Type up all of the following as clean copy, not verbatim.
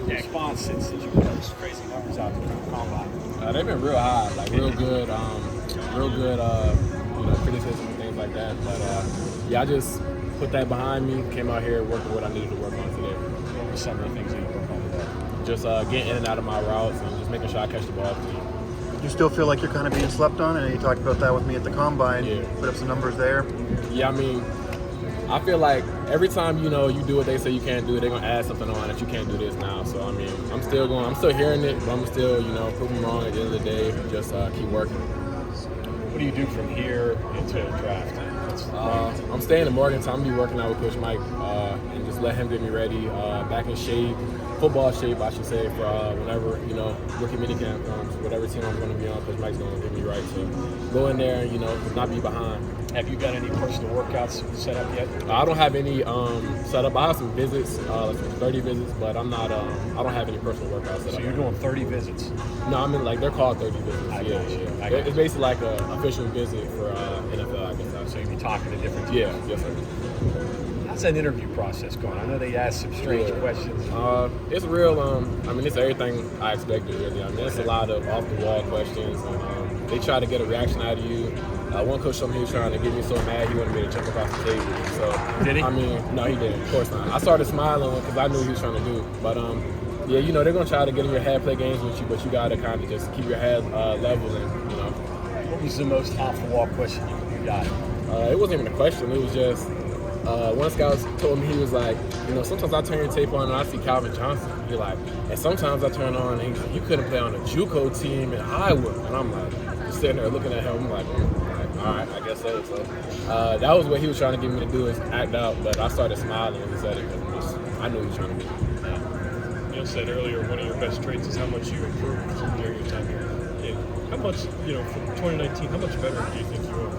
the response since you put those crazy numbers out there on the combine? They've been real high, like real good, criticism and things like that. But I just put that behind me, came out here working what I needed to work on today. What were some of the things you worked on today? Just getting in and out of my routes and just making sure I catch the ball clean. You still feel like you're kind of being slept on? And you talked about that with me at the combine. Yeah. Put up some numbers there. Yeah, I mean, I feel like every time you do what they say you can't do, they're gonna add something on that you can't do this now. So I mean, I'm still hearing it, but I'm still prove them wrong at the end of the day. Just keep working. What do you do from here into the draft? I'm staying in Morgantown. I'm gonna be working out with Coach Mike and just let him get me ready, back in shape, football shape, I should say, for whenever rookie minicamp comes. Whatever team I'm going to be on, Coach Mike's going to get me right. So go in there and not be behind. Have you got any personal workouts set up yet? I don't have any set up. I have some visits, like some 30 visits, but I'm not. I don't have any personal workouts set up. So you're doing 30 visits? No, I mean they're called 30 visits. It's basically like an official visit for NFL, I guess. So you'll be talking to different teams? Yeah, yes sir. How's that interview process going? I know they ask some strange questions. It's real. I mean, it's everything I expected, really. I mean, it's a lot of off-the-wall questions. And, they try to get a reaction out of you. One coach told me he was trying to get me so mad he wanted me to jump across the table. So did he? I mean, no, he didn't. Of course not. I started smiling because I knew what he was trying to do. But they're gonna try to get in your head, play games with you, but you gotta kind of just keep your head level and What was the most off-the-wall question you got? It wasn't even a question. It was just. One scout told me, he was like, sometimes I turn your tape on and I see Calvin Johnson. He's like, and sometimes I turn on and he's like, you couldn't play on a JUCO team in Iowa. And I'm like, just sitting there looking at him. I'm like, all right, I guess so. So that was what he was trying to get me to do, is act out. But I started smiling when he said it because I knew he was trying to do it. You said earlier one of your best traits is how much you improved during your time here. How much, from 2019, how much better do you think you are?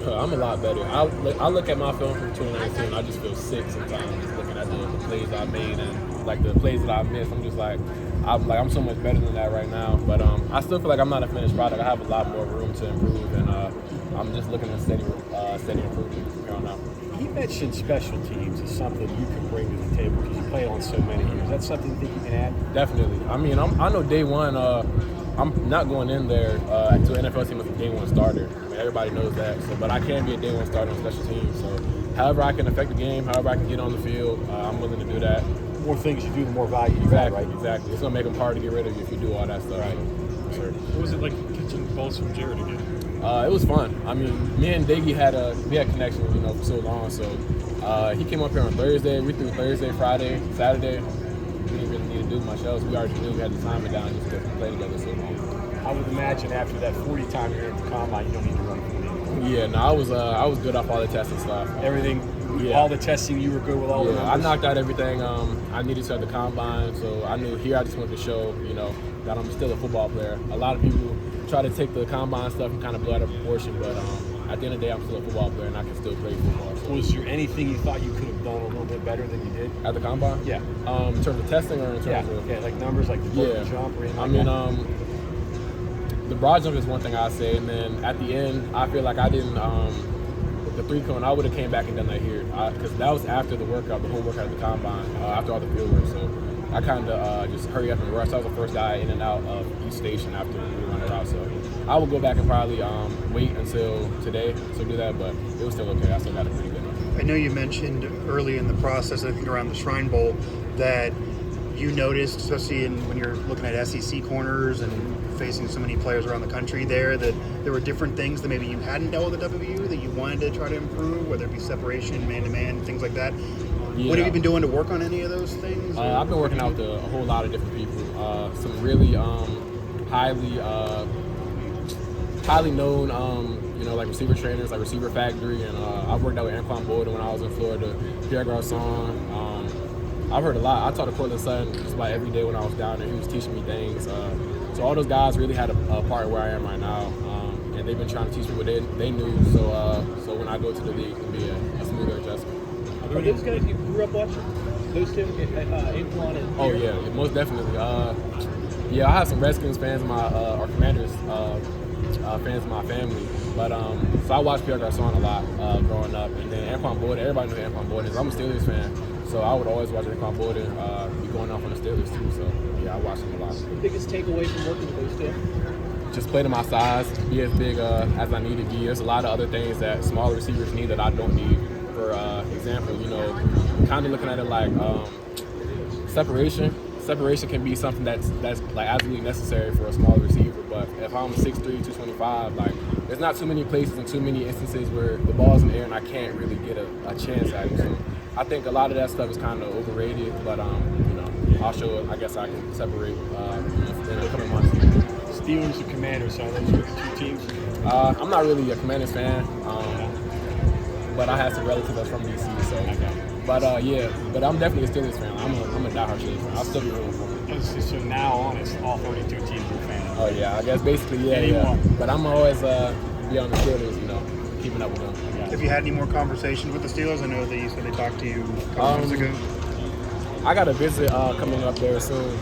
I'm a lot better. I look at my film from 2019. I just feel sick sometimes, just looking at the plays I made and like the plays that I missed. I'm just like, I'm so much better than that right now. But I still feel like I'm not a finished product. I have a lot more room to improve, and I'm just looking at steady improvement from here on out. He mentioned special teams as something you can bring to the table because you played on so many years. That's something you think you can add? Definitely. I mean, I know day one. I'm not going in there to an NFL team as a day one starter. I mean, everybody knows that. So, but I can be a day one starter on special teams. So, however I can affect the game, however I can get on the field, I'm willing to do that. The more things you do, the more value you add, right? Exactly. It's gonna make them hard to get rid of you if you do all that stuff. Right. Sure. What was it like catching balls from Jared again? It was fun. I mean, me and Diggy had connections, for so long. So he came up here on Thursday. We threw Thursday, Friday, Saturday. We didn't really need to do much else. We already knew we had the time down just because we played together so long. I would imagine after that 40 time you're at the combine, you don't need to run 40. Yeah, no, I was good off all the tests and stuff. Everything, all the testing, you were good with all the numbers? I knocked out everything I needed to at the combine, so I knew here I just wanted to show, that I'm still a football player. A lot of people try to take the combine stuff and kind of blow it out of proportion, but at the end of the day, I'm still a football player and I can still play football. So. Was there anything you thought you could have done a little bit better than you did? At the combine? Yeah. In terms of testing or in terms of... Yeah, like numbers, like the broad jump or anything the broad jump is one thing I say, and then at the end, I feel like I didn't, with the 3-cone, I would have came back and done that here, because that was after the workout, the whole workout at the combine, after all the field work, so I kind of just hurry up and rush. I was the first guy in and out of each station after we run it out, so I would go back and probably wait until today to do that, but it was still okay. I still got it pretty good. I know you mentioned early in the process, I think around the Shrine Bowl, that you noticed, especially when you're looking at SEC corners and facing so many players around the country there, that there were different things that maybe you hadn't dealt with at WVU that you wanted to try to improve, whether it be separation, man-to-man, things like that. Yeah. What have you been doing to work on any of those things? I've been working out with a whole lot of different people. Some really highly known, like receiver trainers, like Receiver Factory, and I've worked out with Anquan Boulder when I was in Florida, Pierre Garçon. I've heard a lot. I talked to Cortland Sutton just about every day when I was down there. He was teaching me things. So all those guys really had a part where I am right now, and they've been trying to teach me what they knew. So when I go to the league, it'll be a smoother adjustment. Are those guys you grew up watching? Those two, Anquan and Pierre? Oh yeah, most definitely. I have some Redskins fans in my or Commanders fans in my family, but so I watched Pierre Garçon a lot growing up, and then Anquan Boyd. Everybody knows who Anquan Boyd is. I'm a Steelers fan, So I would always watch Saquon Boyd and be going off on the Steelers too. So yeah, I watch him a lot. The biggest takeaway from working with those two? Just play to my size, be as big as I need to be. There's a lot of other things that smaller receivers need that I don't need. For example, kind of looking at it like separation. Separation can be something that's like absolutely necessary for a smaller receiver. But if I'm 6'3", 225, like there's not too many places and too many instances where the ball's in the air and I can't really get a chance at it. So I think a lot of that stuff is kind of overrated. But I'll show it. I guess I can separate in a couple months. Steelers and Commanders, so those are the two teams. I'm not really a Commanders fan, but I have some relatives that's from DC. So. But but I'm definitely a Steelers fan. I'm a diehard Steelers fan. I'll still be rooting for them. So now on, it's all 32 teams you're a fan of. Oh yeah, I guess basically yeah. But I'm always be on the Steelers, keeping up with them. Have you had any more conversations with the Steelers? I know that you said they talked to you a couple months ago. I got a visit coming up there soon,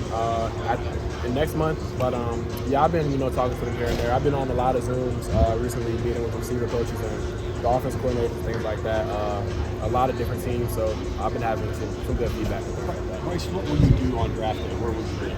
next month. But I've been talking to them here and there. I've been on a lot of Zooms recently, meeting with receiver coaches and the offense coordinators, things like that. A lot of different teams. So I've been having some good feedback. Bryce, what will you do on draft day? Where will you be?